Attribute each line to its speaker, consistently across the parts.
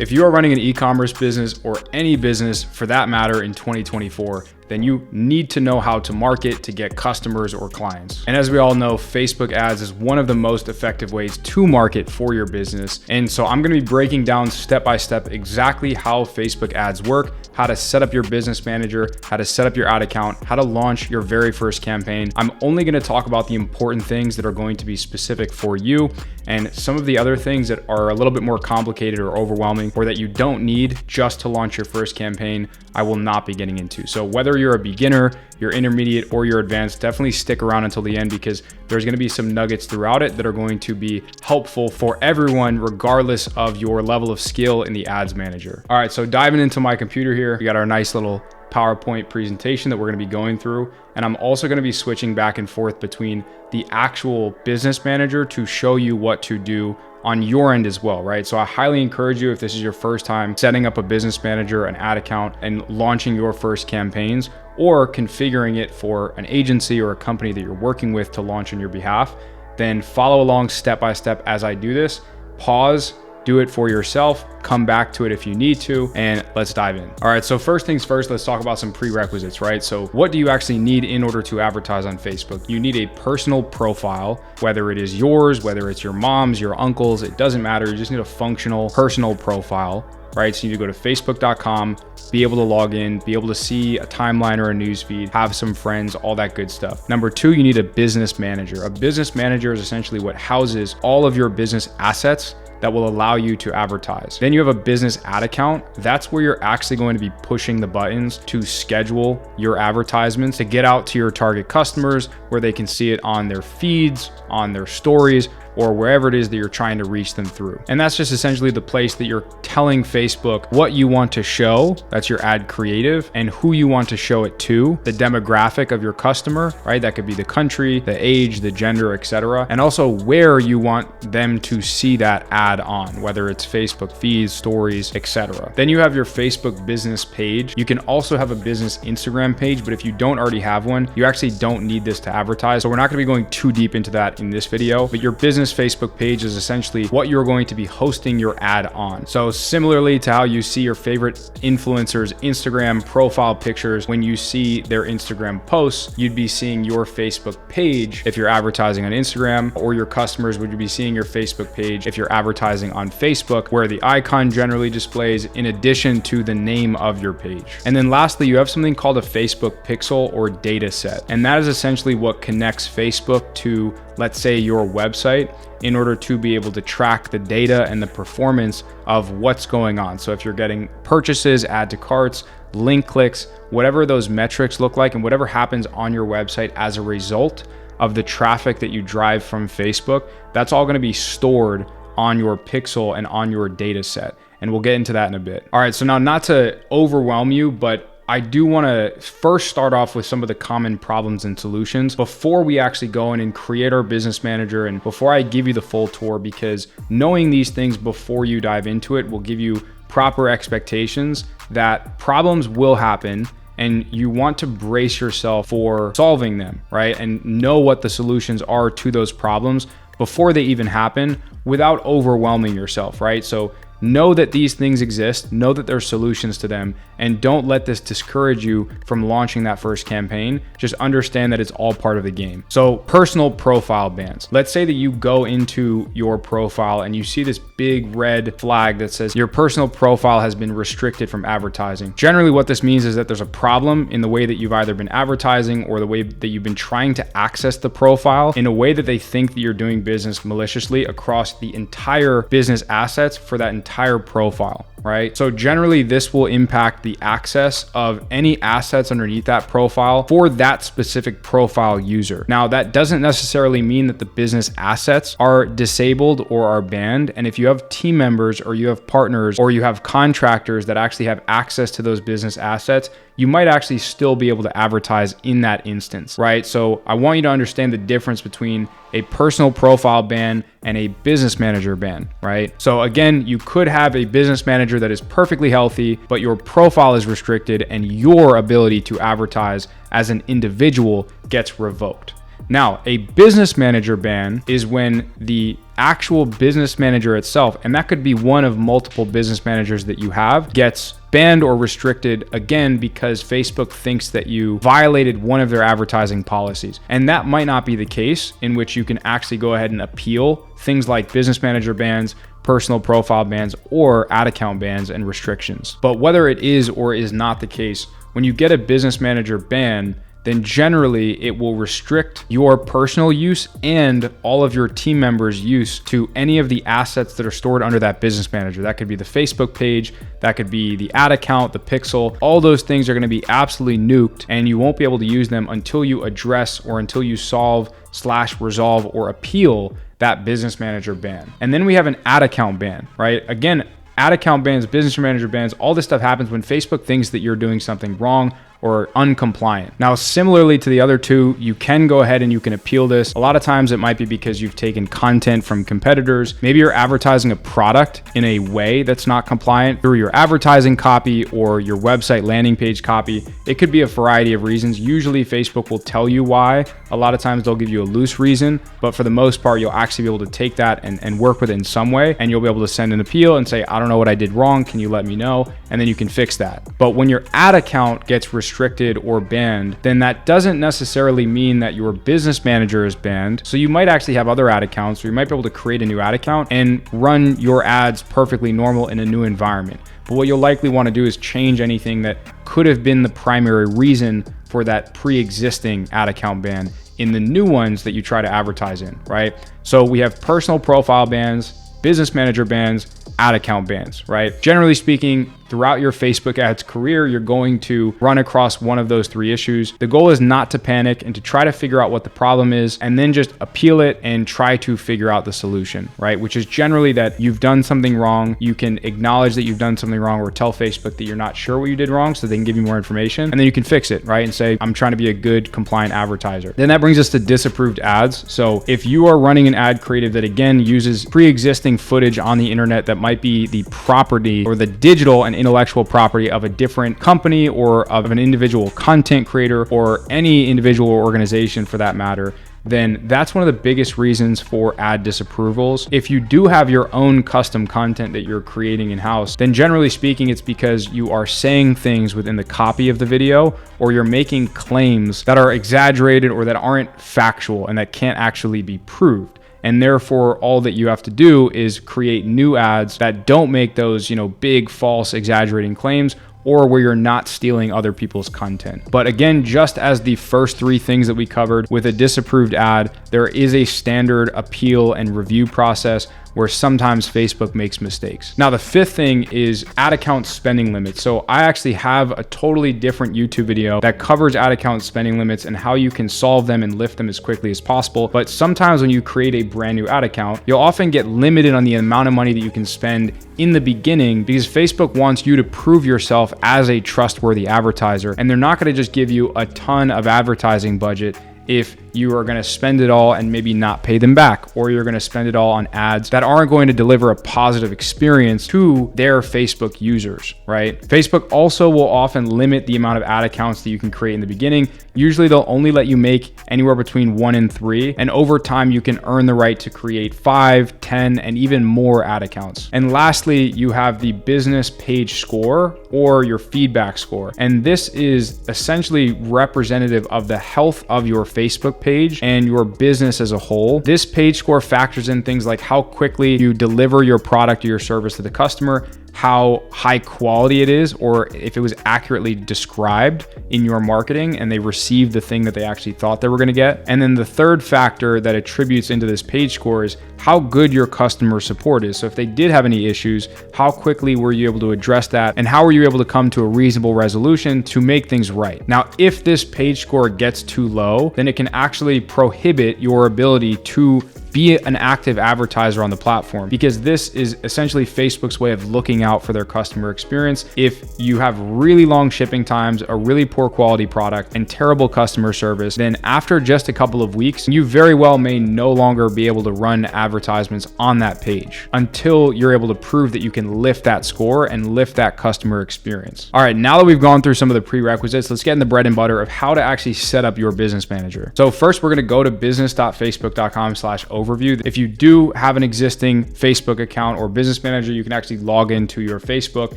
Speaker 1: If you are running an e-commerce business or any business for that matter in 2024, then you need to know how to market to get customers or clients. And as we all know, Facebook ads is one of the most effective ways to market for your business. And so I'm gonna be breaking down step-by-step exactly how Facebook ads work, how to set up your business manager, how to set up your ad account, how to launch your very first campaign. I'm only gonna talk about the important things that are going to be specific for you, and some of the other things that are a little bit more complicated or overwhelming or that you don't need just to launch your first campaign, I will not be getting into. So whether you're a beginner, you're intermediate, or you're advanced, definitely stick around until the end because there's gonna be some nuggets throughout it that are going to be helpful for everyone regardless of your level of skill in the ads manager. All right, so diving into my computer here, we got our nice little PowerPoint presentation that we're gonna be going through. And I'm also gonna be switching back and forth between the actual business manager to show you what to do on your end as well, right? So I highly encourage you, if this is your first time setting up a business manager, an ad account, and launching your first campaigns, or configuring it for an agency or a company that you're working with to launch on your behalf, then follow along step by step as I do this. Pause, do it for yourself, come back to it if you need to, and let's dive in. All right, so first things first, let's talk about some prerequisites, right? So what do you actually need in order to advertise on Facebook? You need a personal profile, whether it is yours, whether it's your mom's, your uncle's, it doesn't matter. You just need a functional personal profile, right? So you need to go to facebook.com, be able to log in, be able to see a timeline or a newsfeed, have some friends, all that good stuff. Number two, you need a business manager. A business manager is essentially what houses all of your business assets that will allow you to advertise. Then you have a business ad account. That's where you're actually going to be pushing the buttons to schedule your advertisements to get out to your target customers where they can see it on their feeds, on their stories, or wherever it is that you're trying to reach them through. And that's just essentially the place that you're telling Facebook what you want to show, that's your ad creative, and who you want to show it to, the demographic of your customer, right? That could be the country, the age, the gender, etc. And also where you want them to see that ad on, whether it's Facebook feeds, stories, etc. Then you have your Facebook business page. You can also have a business Instagram page, but if you don't already have one, you actually don't need this to advertise. So we're not gonna be going too deep into that in this video, but your business Facebook page is essentially what you're going to be hosting your ad on. So similarly to how you see your favorite influencers' Instagram profile pictures, when you see their Instagram posts, you'd be seeing your Facebook page if you're advertising on Instagram, or your customers would be seeing your Facebook page if you're advertising on Facebook, where the icon generally displays in addition to the name of your page. And then lastly, you have something called a Facebook pixel or data set. And that is essentially what connects Facebook to, let's say, your website in order to be able to track the data and the performance of what's going on. So if you're getting purchases, add to carts, link clicks, whatever those metrics look like, and whatever happens on your website as a result of the traffic that you drive from Facebook, that's all gonna be stored on your pixel and on your data set. And we'll get into that in a bit. All right, so now not to overwhelm you, but I do want to first start off with some of the common problems and solutions before we actually go in and create our business manager and before I give you the full tour, because knowing these things before you dive into it will give you proper expectations that problems will happen, and you want to brace yourself for solving them, right? And know what the solutions are to those problems before they even happen without overwhelming yourself, right? So know that these things exist, know that there's solutions to them, and don't let this discourage you from launching that first campaign. Just understand that it's all part of the game. So personal profile bans. Let's say that you go into your profile and you see this big red flag that says your personal profile has been restricted from advertising. Generally, what this means is that there's a problem in the way that you've either been advertising or the way that you've been trying to access the profile in a way that they think that you're doing business maliciously across the entire business assets for that entire profile, right? So generally this will impact the access of any assets underneath that profile for that specific profile user. Now, that doesn't necessarily mean that the business assets are disabled or are banned. And if you have team members or you have partners or you have contractors that actually have access to those business assets, you might actually still be able to advertise in that instance, right? So I want you to understand the difference between a personal profile ban and a business manager ban, right? So again, you could have a business manager that is perfectly healthy, but your profile is restricted and your ability to advertise as an individual gets revoked. Now, a business manager ban is when the actual business manager itself, and that could be one of multiple business managers that you have, gets banned or restricted again because Facebook thinks that you violated one of their advertising policies. And that might not be the case, in which you can actually go ahead and appeal things like business manager bans, personal profile bans, or ad account bans and restrictions. But whether it is or is not the case, when you get a business manager ban, then generally it will restrict your personal use and all of your team members' use to any of the assets that are stored under that business manager. That could be the Facebook page, that could be the ad account, the pixel. All those things are going to be absolutely nuked, and you won't be able to use them until you address or until you solve/resolve or appeal that business manager ban. And then we have an ad account ban, right? Again, ad account bans, business manager bans, all this stuff happens when Facebook thinks that you're doing something wrong or uncompliant. Now, similarly to the other two, you can go ahead and you can appeal this. A lot of times it might be because you've taken content from competitors. Maybe you're advertising a product in a way that's not compliant through your advertising copy or your website landing page copy. It could be a variety of reasons. Usually Facebook will tell you why. A lot of times they'll give you a loose reason, but for the most part, you'll actually be able to take that and work with it in some way, and you'll be able to send an appeal and say, I don't know what I did wrong. Can you let me know? And then you can fix that. But when your ad account gets restricted or banned, then that doesn't necessarily mean that your business manager is banned. So you might actually have other ad accounts, or you might be able to create a new ad account and run your ads perfectly normal in a new environment. But what you'll likely want to do is change anything that could have been the primary reason for that pre-existing ad account ban in the new ones that you try to advertise in, right? So we have personal profile bans, business manager bans, ad account bans, right? Generally speaking, throughout your Facebook ads career, you're going to run across one of those three issues. The goal is not to panic and to try to figure out what the problem is, and then just appeal it and try to figure out the solution, right? Which is generally that you've done something wrong. You can acknowledge that you've done something wrong, or tell Facebook that you're not sure what you did wrong so they can give you more information, and then you can fix it, right? And say, I'm trying to be a good compliant advertiser. Then that brings us to disapproved ads. So if you are running an ad creative that again uses pre-existing footage on the internet that might be the property or the digital and intellectual property of a different company or of an individual content creator or any individual organization for that matter, then that's one of the biggest reasons for ad disapprovals. If you do have your own custom content that you're creating in-house, then generally speaking, it's because you are saying things within the copy of the video, or you're making claims that are exaggerated or that aren't factual and that can't actually be proved. And therefore, all that you have to do is create new ads that don't make those, big, false, exaggerating claims, or where you're not stealing other people's content. But again, just as the first three things that we covered with a disapproved ad, there is a standard appeal and review process where sometimes Facebook makes mistakes. Now, the fifth thing is ad account spending limits. So I actually have a totally different YouTube video that covers ad account spending limits and how you can solve them and lift them as quickly as possible. But sometimes when you create a brand new ad account, you'll often get limited on the amount of money that you can spend in the beginning, because Facebook wants you to prove yourself as a trustworthy advertiser. And they're not going to just give you a ton of advertising budget if you are going to spend it all and maybe not pay them back, or you're going to spend it all on ads that aren't going to deliver a positive experience to their Facebook users, right? Facebook also will often limit the amount of ad accounts that you can create in the beginning. Usually they'll only let you make anywhere between 1 and 3. And over time, you can earn the right to create 5, 10, and even more ad accounts. And lastly, you have the business page score or your feedback score. And this is essentially representative of the health of your Facebook page and your business as a whole. This page score factors in things like how quickly you deliver your product or your service to the customer, how high quality it is, or if it was accurately described in your marketing and they received the thing that they actually thought they were going to get. And then the third factor that attributes into this page score is how good your customer support is. So if they did have any issues, how quickly were you able to address that, and how were you able to come to a reasonable resolution to make things right? Now, if this page score gets too low, then it can actually prohibit your ability to be an active advertiser on the platform, because this is essentially Facebook's way of looking out for their customer experience. If you have really long shipping times, a really poor quality product, and terrible customer service, then after just a couple of weeks, you very well may no longer be able to run advertisements on that page until you're able to prove that you can lift that score and lift that customer experience. All right, now that we've gone through some of the prerequisites, let's get in the bread and butter of how to actually set up your business manager. So first, we're going to go to business.facebook.com/overview. If you do have an existing Facebook account or business manager, you can actually log into your Facebook,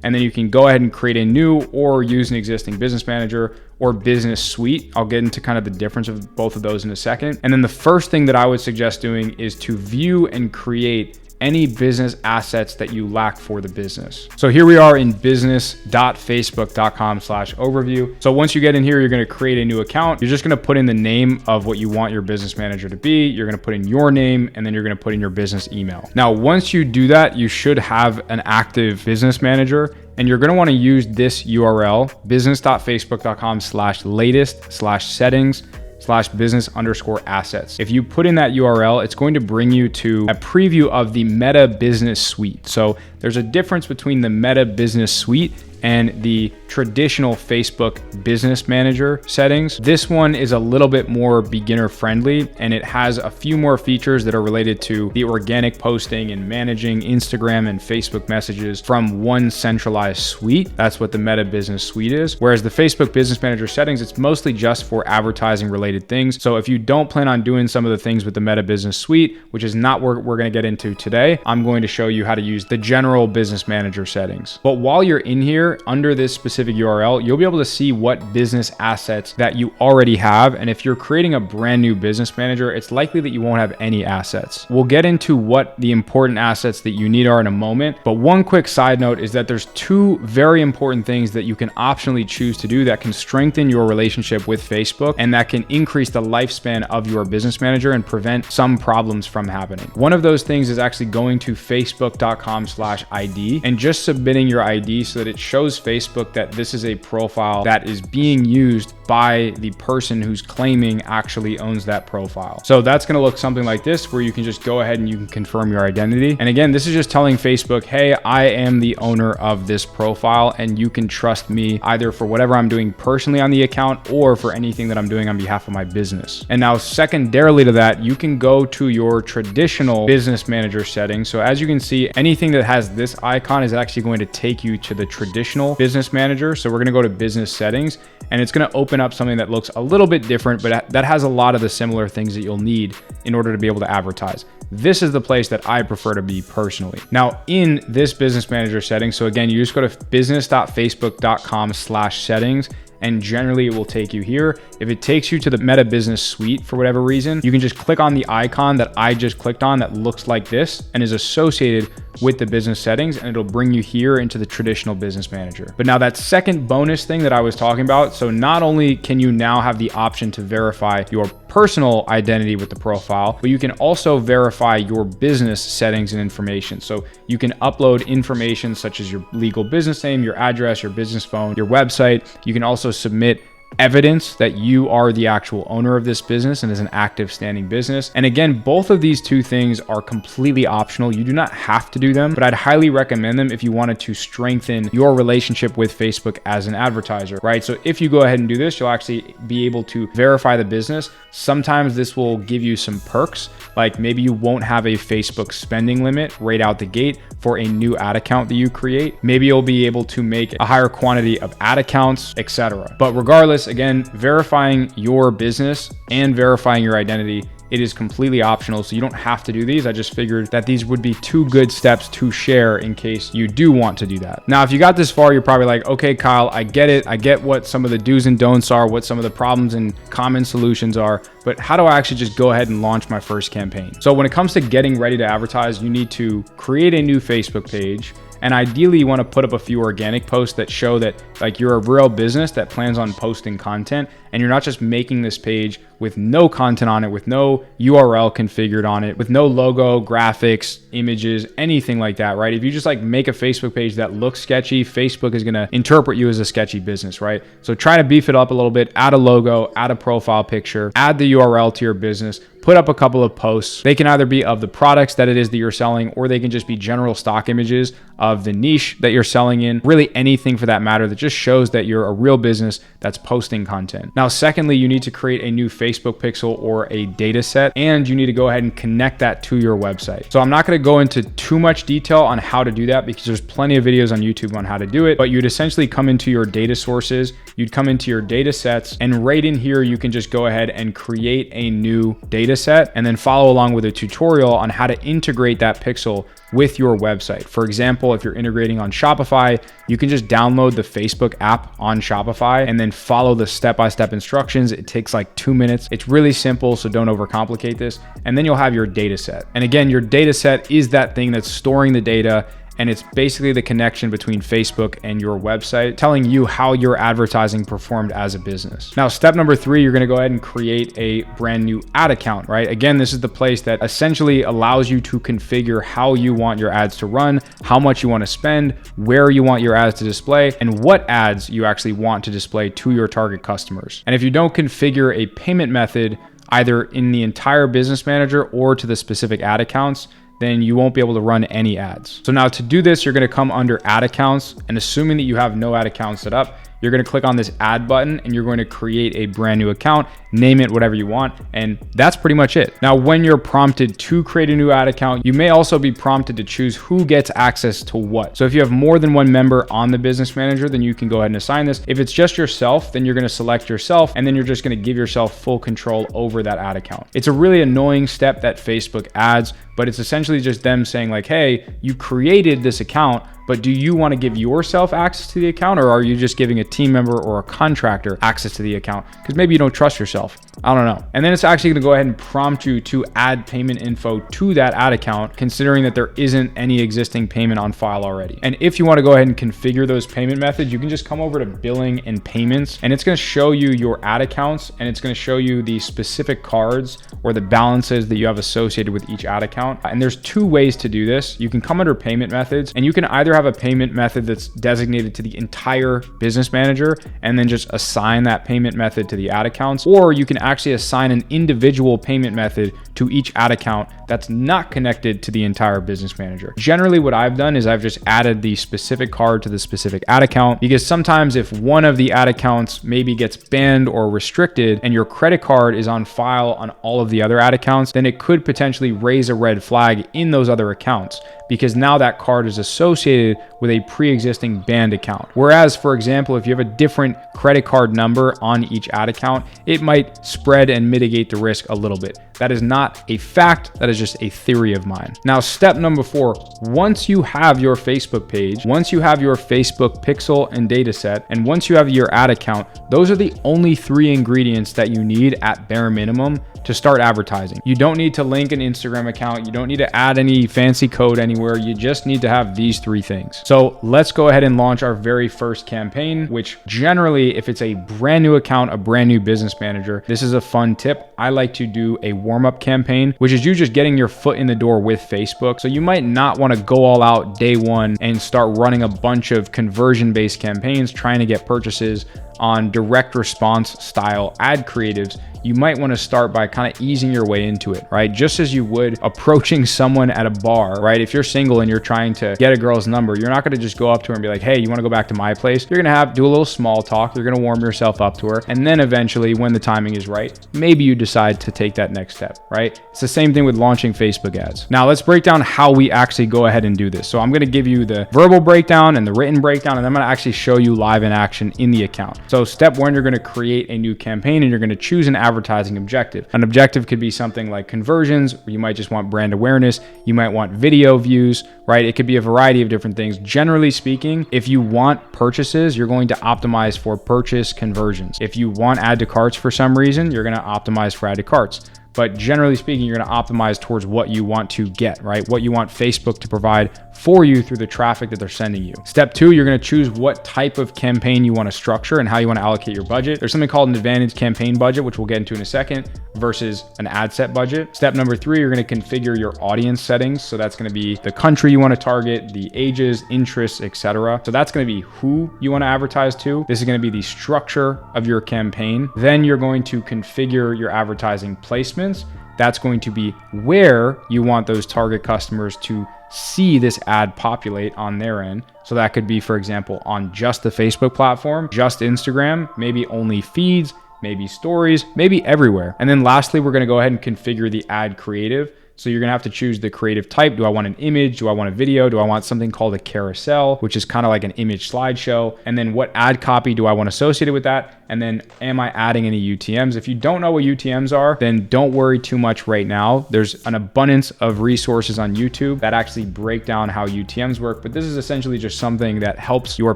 Speaker 1: and then you can go ahead and create a new or use an existing business manager or business suite. I'll get into kind of the difference of both of those in a second. And then the first thing that I would suggest doing is to view and create any business assets that you lack for the business. So here we are in business.facebook.com/overview. So once you get in here, you're going to create a new account. You're just going to put in the name of what you want your business manager to be. You're going to put in your name, and then you're going to put in your business email. Now, once you do that, you should have an active business manager. And you're going to want to use this URL, business.facebook.com/latest/settings/business_assets. If you put in that URL, it's going to bring you to a preview of the Meta Business Suite. So there's a difference between the Meta Business Suite and the traditional Facebook Business Manager settings. This one is a little bit more beginner friendly, and it has a few more features that are related to the organic posting and managing Instagram and Facebook messages from one centralized suite. That's what the Meta Business Suite is. Whereas the Facebook Business Manager settings, it's mostly just for advertising related things. So if you don't plan on doing some of the things with the Meta Business Suite, which is not what we're going to get into today, I'm going to show you how to use the general Business Manager settings. But while you're in here, under this specific URL, you'll be able to see what business assets that you already have. And if you're creating a brand new business manager, it's likely that you won't have any assets. We'll get into what the important assets that you need are in a moment. But one quick side note is that there's two very important things that you can optionally choose to do that can strengthen your relationship with Facebook and that can increase the lifespan of your business manager and prevent some problems from happening. One of those things is actually going to facebook.com/ID and just submitting your ID so that it shows Facebook that this is a profile that is being used by the person who's claiming actually owns that profile. So that's going to look something like this, where you can just go ahead and you can confirm your identity. And again, this is just telling Facebook, hey, I am the owner of this profile and you can trust me either for whatever I'm doing personally on the account or for anything that I'm doing on behalf of my business. And now secondarily to that, you can go to your traditional business manager settings. So as you can see, anything that has this icon is actually going to take you to the traditional business manager. So we're going to go to business settings, and it's going to open up something that looks a little bit different, but that has a lot of the similar things that you'll need in order to be able to advertise. This is the place that I prefer to be personally. Now in this business manager setting, so again, you just go to business.facebook.com/settings, and generally it will take you here. If it takes you to the Meta Business Suite for whatever reason, you can just click on the icon that I just clicked on that looks like this and is associated with the business settings, and it'll bring you here into the traditional business manager. But now that second bonus thing that I was talking about, so not only can you now have the option to verify your personal identity with the profile, but you can also verify your business settings and information. So you can upload information such as your legal business name, your address, your business phone, your website. You can also submit evidence that you are the actual owner of this business and is an active standing business. And again, both of these two things are completely optional. You do not have to do them, but I'd highly recommend them if you wanted to strengthen your relationship with Facebook as an advertiser, right? So if you go ahead and do this, you'll actually be able to verify the business. Sometimes this will give you some perks, like maybe you won't have a Facebook spending limit right out the gate for a new ad account that you create. Maybe you'll be able to make a higher quantity of ad accounts, etc. But regardless, again, verifying your business and verifying your identity, it is completely optional, so you don't have to do these. I just figured that these would be two good steps to share in case you do want to do that. Now, if you got this far, you're probably like, okay, Kyle, I get it. I get what some of the do's and don'ts are, what some of the problems and common solutions are, but how do I actually just go ahead and launch my first campaign? So when it comes to getting ready to advertise, you need to create a new Facebook page. And ideally, you want to put up a few organic posts that show that like you're a real business that plans on posting content, and you're not just making this page with no content on it, with no URL configured on it, with no logo, graphics, images, anything like that, right? If you just like make a Facebook page that looks sketchy, Facebook is gonna interpret you as a sketchy business, right? So try to beef it up a little bit, add a logo, add a profile picture, add the URL to your business, put up a couple of posts. They can either be of the products that it is that you're selling, or they can just be general stock images of the niche that you're selling in, really anything for that matter that just shows that you're a real business that's posting content. Now, secondly, you need to create a new Facebook pixel or a data set, and you need to go ahead and connect that to your website. So I'm not gonna go into too much detail on how to do that because there's plenty of videos on YouTube on how to do it, but you'd essentially come into your data sources, you'd come into your data sets, and right in here, you can just go ahead and create a new data set and then follow along with a tutorial on how to integrate that pixel with your website. For example, if you're integrating on Shopify, you can just download the Facebook app on Shopify and then follow the step-by-step instructions. It takes like 2 minutes. It's really simple, so don't overcomplicate this. And then you'll have your data set. And again, your data set is that thing that's storing the data, and it's basically the connection between Facebook and your website, telling you how your advertising performed as a business. Now, step number 3, you're gonna go ahead and create a brand new ad account, right? Again, this is the place that essentially allows you to configure how you want your ads to run, how much you wanna spend, where you want your ads to display, and what ads you actually want to display to your target customers. And if you don't configure a payment method, either in the entire business manager or to the specific ad accounts, then you won't be able to run any ads. So now to do this, you're gonna come under ad accounts, and assuming that you have no ad account set up, you're gonna click on this add button and you're going to create a brand new account, name it whatever you want, and that's pretty much it. Now, when you're prompted to create a new ad account, you may also be prompted to choose who gets access to what. So if you have more than one member on the business manager, then you can go ahead and assign this. If it's just yourself, then you're gonna select yourself, and then you're just gonna give yourself full control over that ad account. It's a really annoying step that Facebook adds, but it's essentially just them saying like, hey, you created this account, but do you want to give yourself access to the account, or are you just giving a team member or a contractor access to the account? Because maybe you don't trust yourself. I don't know. And then it's actually going to go ahead and prompt you to add payment info to that ad account, considering that there isn't any existing payment on file already. And if you want to go ahead and configure those payment methods, you can just come over to billing and payments, and it's going to show you your ad accounts, and it's going to show you the specific cards or the balances that you have associated with each ad account. And there's 2 ways to do this. You can come under payment methods, and you can either have a payment method that's designated to the entire business manager and then just assign that payment method to the ad accounts, or you can actually assign an individual payment method to each ad account that's not connected to the entire business manager. Generally, what I've done is I've just added the specific card to the specific ad account, because sometimes if one of the ad accounts maybe gets banned or restricted and your credit card is on file on all of the other ad accounts, then it could potentially raise a red flag in those other accounts, because now that card is associated with a pre-existing banned account. Whereas, for example, if you have a different credit card number on each ad account, it might spread and mitigate the risk a little bit. That is not a fact, that is just a theory of mine. Now, step number 4, once you have your Facebook page, once you have your Facebook pixel and data set, and once you have your ad account, those are the only 3 ingredients that you need at bare minimum to start advertising. You don't need to link an Instagram account. You don't need to add any fancy code anywhere. You just need to have these 3 things. So let's go ahead and launch our very first campaign, which generally, if it's a brand new account, a brand new business manager, this is a fun tip. I like to do a warm-up campaign, which is you just getting your foot in the door with Facebook. So you might not want to go all out day one and start running a bunch of conversion-based campaigns trying to get purchases on direct response style ad creatives. You might want to start by kind of easing your way into it, right? Just as you would approaching someone at a bar, right? If you're single and you're trying to get a girl's number, you're not going to just go up to her and be like, hey, you want to go back to my place? You're going to do a little small talk. You're going to warm yourself up to her. And then eventually, when the timing is right, maybe you decide to take that next step, right? It's the same thing with launching Facebook ads. Now let's break down how we actually go ahead and do this. So I'm going to give you the verbal breakdown and the written breakdown, and I'm going to actually show you live in action in the account. So step 1, you're going to create a new campaign and you're going to choose an advertising objective. An objective could be something like conversions, or you might just want brand awareness. You might want video views, right? It could be a variety of different things. Generally speaking, if you want purchases, you're going to optimize for purchase conversions. If you want add to carts for some reason, you're going to optimize for add to carts. But generally speaking, you're going to optimize towards what you want to get, right? What you want Facebook to provide for you through the traffic that they're sending you. Step 2, you're going to choose what type of campaign you want to structure and how you want to allocate your budget. There's something called an advantage campaign budget, which we'll get into in a second, versus an ad set budget. Step number 3, you're going to configure your audience settings. So that's going to be the country you want to target, the ages, interests, etc. So that's going to be who you want to advertise to. This is going to be the structure of your campaign. Then you're going to configure your advertising placements. That's going to be where you want those target customers to see this ad populate on their end. So that could be, for example, on just the Facebook platform, just Instagram, maybe only feeds, maybe stories, maybe everywhere. And then lastly, we're going to go ahead and configure the ad creative. So you're going to have to choose the creative type. Do I want an image? Do I want a video? Do I want something called a carousel, which is kind of like an image slideshow? And then what ad copy do I want associated with that? And then am I adding any UTMs? If you don't know what UTMs are, then don't worry too much right now. There's an abundance of resources on YouTube that actually break down how UTMs work. But this is essentially just something that helps your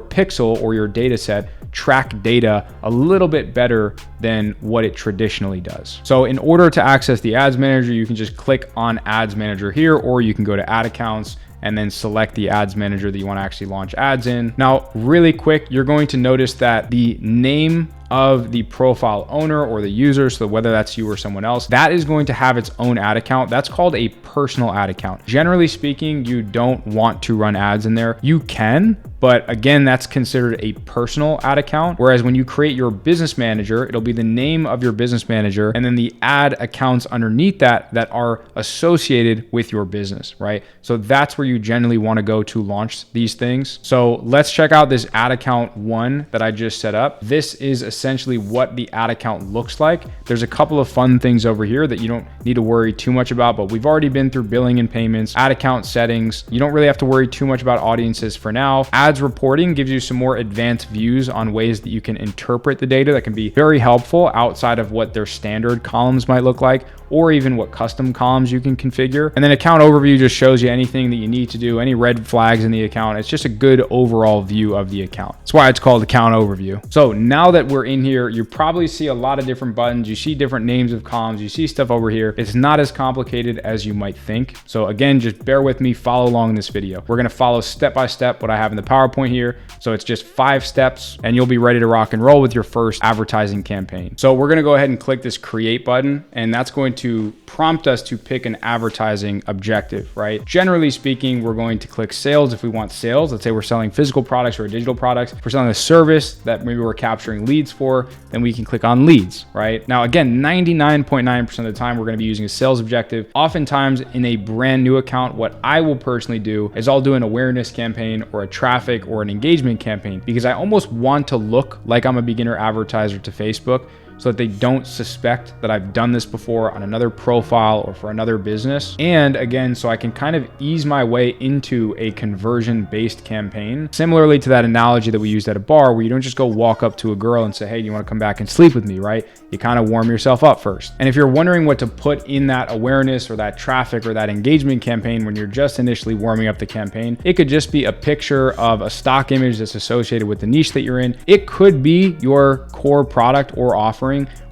Speaker 1: pixel or your data set track data a little bit better than what it traditionally does. So in order to access the ads manager, you can just click on ads manager here, or you can go to ad accounts and then select the ads manager that you want to actually launch ads in. Now, really quick, you're going to notice that the name of the profile owner or the user, so whether that's you or someone else, that is going to have its own ad account. That's called a personal ad account. Generally speaking, you don't want to run ads in there. You can, but again, that's considered a personal ad account. Whereas when you create your business manager, it'll be the name of your business manager and then the ad accounts underneath that are associated with your business, right? So that's where you generally want to go to launch these things. So let's check out this ad account 1 that I just set up. This is essentially what the ad account looks like. There's a couple of fun things over here that you don't need to worry too much about, but we've already been through billing and payments, ad account settings. You don't really have to worry too much about audiences for now. Ads reporting gives you some more advanced views on ways that you can interpret the data that can be very helpful outside of what their standard columns might look like, or even what custom columns you can configure. And then account overview just shows you anything that you need to do, any red flags in the account. It's just a good overall view of the account. That's why it's called account overview. So now that we're in here, you probably see a lot of different buttons. You see different names of columns. You see stuff over here. It's not as complicated as you might think. So again, just bear with me, follow along in this video. We're going to follow step by step what I have in the PowerPoint here. So it's just 5 steps and you'll be ready to rock and roll with your first advertising campaign. So we're going to go ahead and click this create button, and that's going to prompt us to pick an advertising objective, right? Generally speaking, we're going to click sales if we want sales. Let's say we're selling physical products or digital products. If we're selling a service that maybe we're capturing leads for, then we can click on leads, right? Now, again, 99.9% of the time, we're going to be using a sales objective. Oftentimes in a brand new account, what I will personally do is I'll do an awareness campaign or a traffic or an engagement campaign, because I almost want to look like I'm a beginner advertiser to Facebook, so that they don't suspect that I've done this before on another profile or for another business. And again, so I can kind of ease my way into a conversion-based campaign. Similarly to that analogy that we used at a bar, where you don't just go walk up to a girl and say, hey, do you want to come back and sleep with me, right? You kind of warm yourself up first. And if you're wondering what to put in that awareness or that traffic or that engagement campaign when you're just initially warming up the campaign, it could just be a picture of a stock image that's associated with the niche that you're in. It could be your core product or offering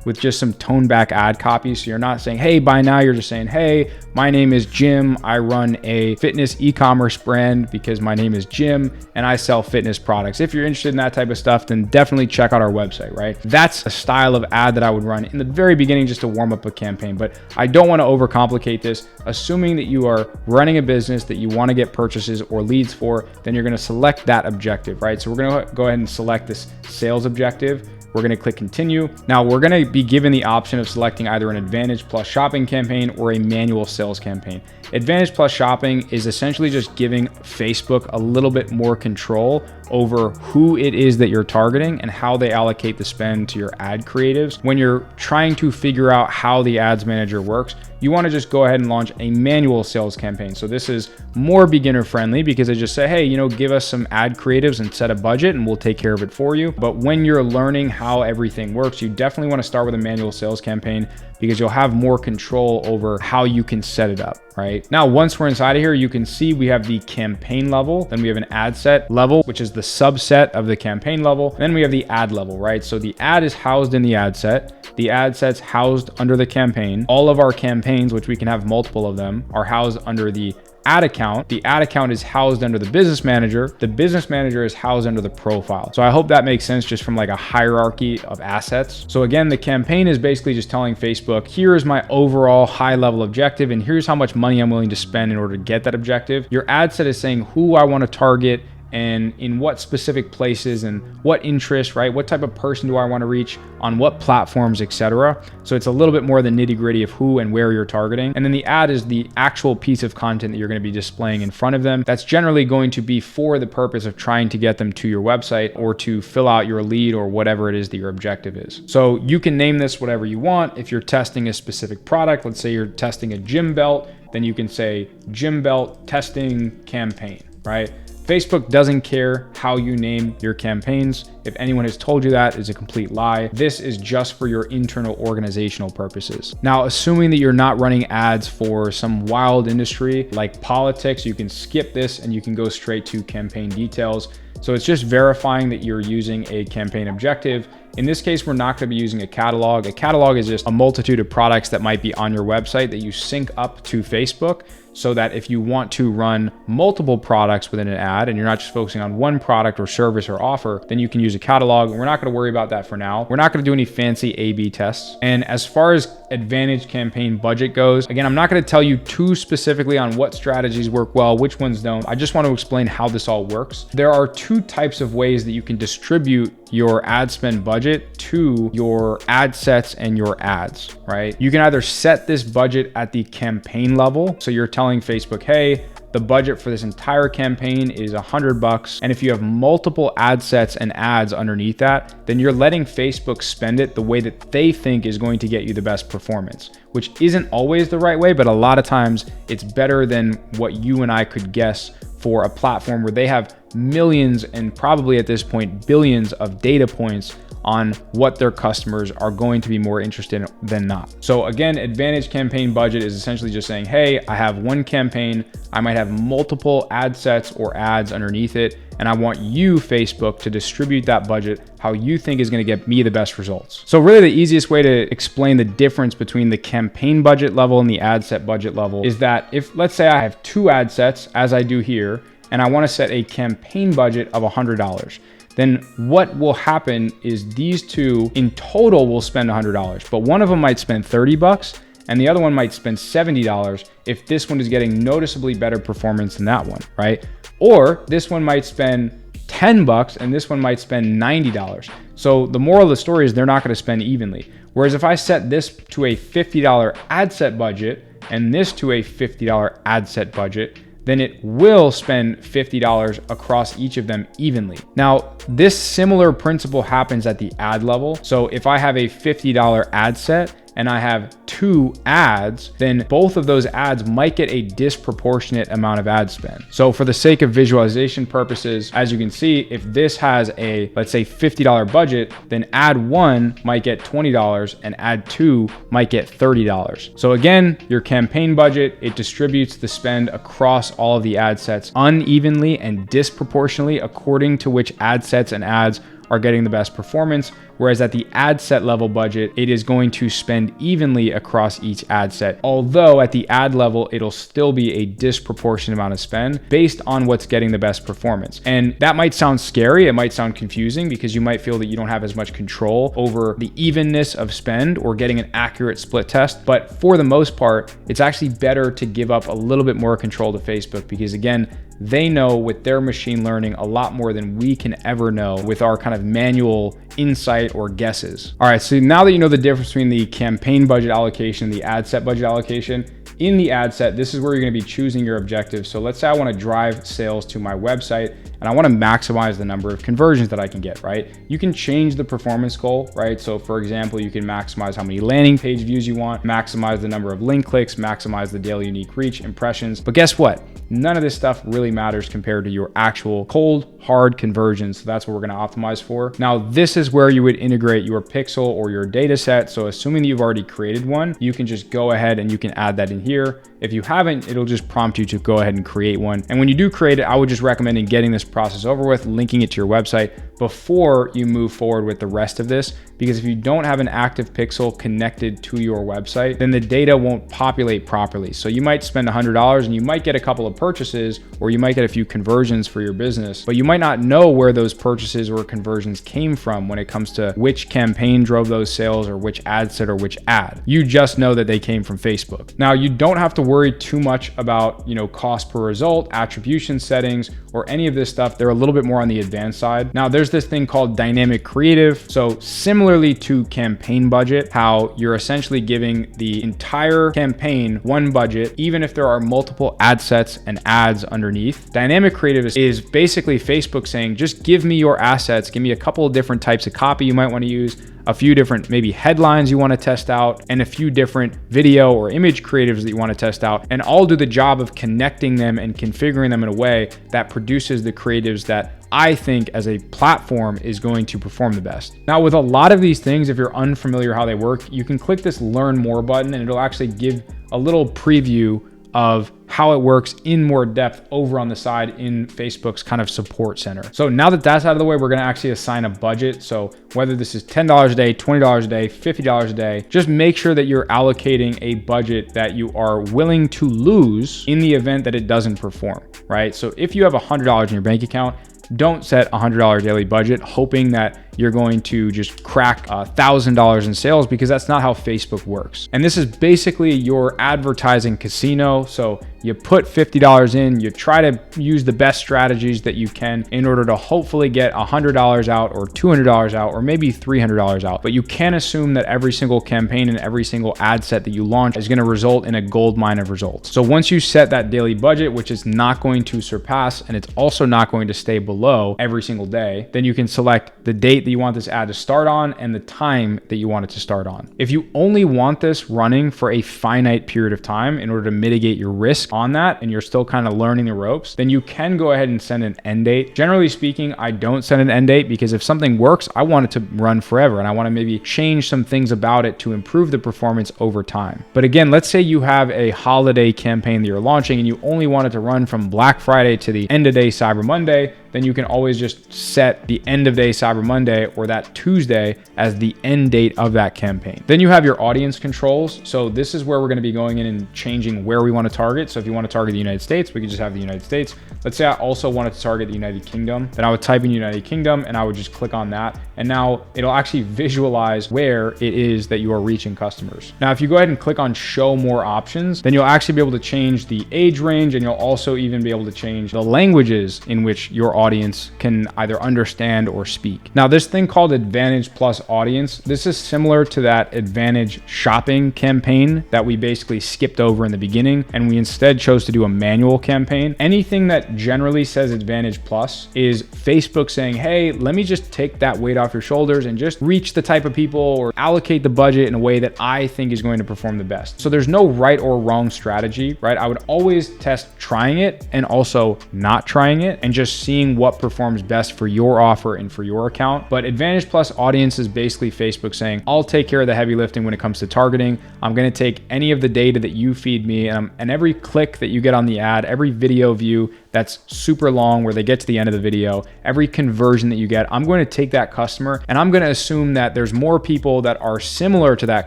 Speaker 1: with just some toned back ad copy. So you're not saying, hey, buy now. You're just saying, hey, my name is Jim. I run a fitness e-commerce brand because my name is Jim and I sell fitness products. If you're interested in that type of stuff, then definitely check out our website, right? That's a style of ad that I would run in the very beginning just to warm up a campaign. But I don't want to overcomplicate this. Assuming that you are running a business that you want to get purchases or leads for, then you're going to select that objective, right? So we're going to go ahead and select this sales objective. We're going to click continue. Now we're going to be given the option of selecting either an Advantage Plus shopping campaign or a manual sales campaign. Advantage Plus shopping is essentially just giving Facebook a little bit more control over who it is that you're targeting and how they allocate the spend to your ad creatives. When you're trying to figure out how the ads manager works, you want to just go ahead and launch a manual sales campaign. So this is more beginner friendly because they just say, hey, give us some ad creatives and set a budget and we'll take care of it for you. But when you're learning how everything works, you definitely want to start with a manual sales campaign because you'll have more control over how you can set it up, right? Now, once we're inside of here, you can see we have the campaign level, then we have an ad set level, which is the subset of the campaign level. Then we have the ad level, right? So the ad is housed in the ad set. The ad set's housed under the campaign. All of our campaigns, which we can have multiple of them, are housed under the ad account. The ad account is housed under the business manager. The business manager is housed under the profile. So I hope that makes sense just from like a hierarchy of assets. So again, the campaign is basically just telling Facebook, here is my overall high level objective, and here's how much money I'm willing to spend in order to get that objective. Your ad set is saying who I want to target and in what specific places and what interest, right? What type of person do I want to reach on what platforms, etc. So it's a little bit more the nitty gritty of who and where you're targeting. And then the ad is the actual piece of content that you're going to be displaying in front of them. That's generally going to be for the purpose of trying to get them to your website or to fill out your lead or whatever it is that your objective is. So you can name this whatever you want. If you're testing a specific product, let's say you're testing a gym belt, then you can say gym belt testing campaign, right? Facebook doesn't care how you name your campaigns. If anyone has told you that, it's a complete lie. This is just for your internal organizational purposes. Now, assuming that you're not running ads for some wild industry like politics, you can skip this and you can go straight to campaign details. So it's just verifying that you're using a campaign objective. In this case, we're not going to be using a catalog. A catalog is just a multitude of products that might be on your website that you sync up to Facebook, so that if you want to run multiple products within an ad and you're not just focusing on one product or service or offer, then you can use a catalog. And we're not going to worry about that for now. We're not going to do any fancy A/B tests. And as far as advantage campaign budget goes, again, I'm not going to tell you too specifically on what strategies work well, which ones don't. I just want to explain how this all works. There are two types of ways that you can distribute your ad spend budget to your ad sets and your ads, right? You can either set this budget at the campaign level. So you're telling Facebook, hey, the budget for this entire campaign is $100. And if you have multiple ad sets and ads underneath that, then you're letting Facebook spend it the way that they think is going to get you the best performance, which isn't always the right way, but a lot of times it's better than what you and I could guess for a platform where they have millions and probably at this point billions of data points on what their customers are going to be more interested in than not. So again, advantage campaign budget is essentially just saying, hey, I have one campaign, I might have multiple ad sets or ads underneath it, and I want you, Facebook, to distribute that budget how you think is going to get me the best results. So really the easiest way to explain the difference between the campaign budget level and the ad set budget level is that if, let's say I have two ad sets, as I do here, and I want to set a campaign budget of $100, then what will happen is these two in total will spend $100, but one of them might spend $30 and the other one might spend $70 if this one is getting noticeably better performance than that one, right? Or this one might spend $10 and this one might spend $90. So the moral of the story is they're not going to spend evenly. Whereas if I set this to a $50 ad set budget and this to a $50 ad set budget, then it will spend $50 across each of them evenly. Now, this similar principle happens at the ad level. So if I have a $50 ad set and I have two ads, then both of those ads might get a disproportionate amount of ad spend. So for the sake of visualization purposes, as you can see, if this has a, let's say $50 budget, then ad one might get $20 and ad two might get $30. So again, your campaign budget, it distributes the spend across all of the ad sets unevenly and disproportionately according to which ad sets and ads are getting the best performance, whereas at the ad set level budget, it is going to spend evenly across each ad set. Although at the ad level, it'll still be a disproportionate amount of spend based on what's getting the best performance. And that might sound scary, it might sound confusing because you might feel that you don't have as much control over the evenness of spend or getting an accurate split test. But for the most part, it's actually better to give up a little bit more control to Facebook because again, they know with their machine learning a lot more than we can ever know with our kind of manual insight or guesses. All right, so now that you know the difference between the campaign budget allocation and the ad set budget allocation, in the ad set, this is where you're going to be choosing your objectives. So let's say I want to drive sales to my website and I want to maximize the number of conversions that I can get, right? You can change the performance goal, right? So for example, you can maximize how many landing page views you want, maximize the number of link clicks, maximize the daily unique reach, impressions. But guess what? None of this stuff really matters compared to your actual cold, hard conversions. So that's what we're going to optimize for. Now, this is where you would integrate your pixel or your data set. So assuming that you've already created one, you can just go ahead and you can add that in here. If you haven't, it'll just prompt you to go ahead and create one. And when you do create it, I would just recommend getting this process over with, linking it to your website before you move forward with the rest of this, because if you don't have an active pixel connected to your website, then the data won't populate properly. So you might spend $100 and you might get a couple of purchases, or you might get a few conversions for your business, but you might not know where those purchases or conversions came from when it comes to which campaign drove those sales or which ad set or which ad. You just know that they came from Facebook. Now, you don't have to worry too much about, cost per result, attribution settings, or any of this stuff. They're a little bit more on the advanced side. Now, there's this thing called dynamic creative. So similarly to campaign budget, how you're essentially giving the entire campaign one budget, even if there are multiple ad sets and ads underneath. Dynamic creative is basically Facebook saying, just give me your assets, give me a couple of different types of copy you might want to use, a few different maybe headlines you want to test out, and a few different video or image creatives that you want to test out, and I'll do the job of connecting them and configuring them in a way that produces the creatives that I think as a platform is going to perform the best. Now, with a lot of these things, if you're unfamiliar how they work, you can click this Learn More button and it'll actually give a little preview of how it works in more depth over on the side in Facebook's kind of support center. So now that that's out of the way, we're gonna actually assign a budget. So whether this is $10 a day, $20 a day, $50 a day, just make sure that you're allocating a budget that you are willing to lose in the event that it doesn't perform, right? So if you have $100 in your bank account, don't set a $100 daily budget hoping that you're going to just crack $1,000 in sales, because that's not how Facebook works. And this is basically your advertising casino. So you put $50 in, you try to use the best strategies that you can in order to hopefully get $100 out or $200 out or maybe $300 out. But you can't assume that every single campaign and every single ad set that you launch is going to result in a gold mine of results. So once you set that daily budget, which is not going to surpass, and it's also not going to stay below every single day, then you can select the date that you want this ad to start on and the time that you want it to start on. If you only want this running for a finite period of time in order to mitigate your risk on that, and you're still kind of learning the ropes, then you can go ahead and send an end date. Generally speaking, I don't send an end date, because if something works, I want it to run forever, and I want to maybe change some things about it to improve the performance over time. But again, let's say you have a holiday campaign that you're launching and you only want it to run from Black Friday to the end of day Cyber Monday, then you can always just set the end of day Cyber Monday or that Tuesday as the end date of that campaign. Then you have your audience controls. So this is where we're going to be going in and changing where we want to target. So if you want to target the United States, we could just have the United States. Let's say I also wanted to target the United Kingdom. Then I would type in United Kingdom and I would just click on that. And now it'll actually visualize where it is that you are reaching customers. Now, if you go ahead and click on show more options, then you'll actually be able to change the age range, and you'll also even be able to change the languages in which your audience can either understand or speak. Now, this thing called Advantage Plus Audience, this is similar to that Advantage shopping campaign that we basically skipped over in the beginning, and we instead chose to do a manual campaign. Anything that generally says Advantage Plus is Facebook saying, hey, let me just take that weight off your shoulders and just reach the type of people or allocate the budget in a way that I think is going to perform the best. So there's no right or wrong strategy, right? I would always test trying it and also not trying it and just seeing what performs best for your offer and for your account. But Advantage Plus Audience is basically Facebook saying, I'll take care of the heavy lifting when it comes to targeting. I'm going to take any of the data that you feed me, and every click that you get on the ad, every video view that's super long where they get to the end of the video, every conversion that you get, I'm going to take that customer and I'm going to assume that there's more people that are similar to that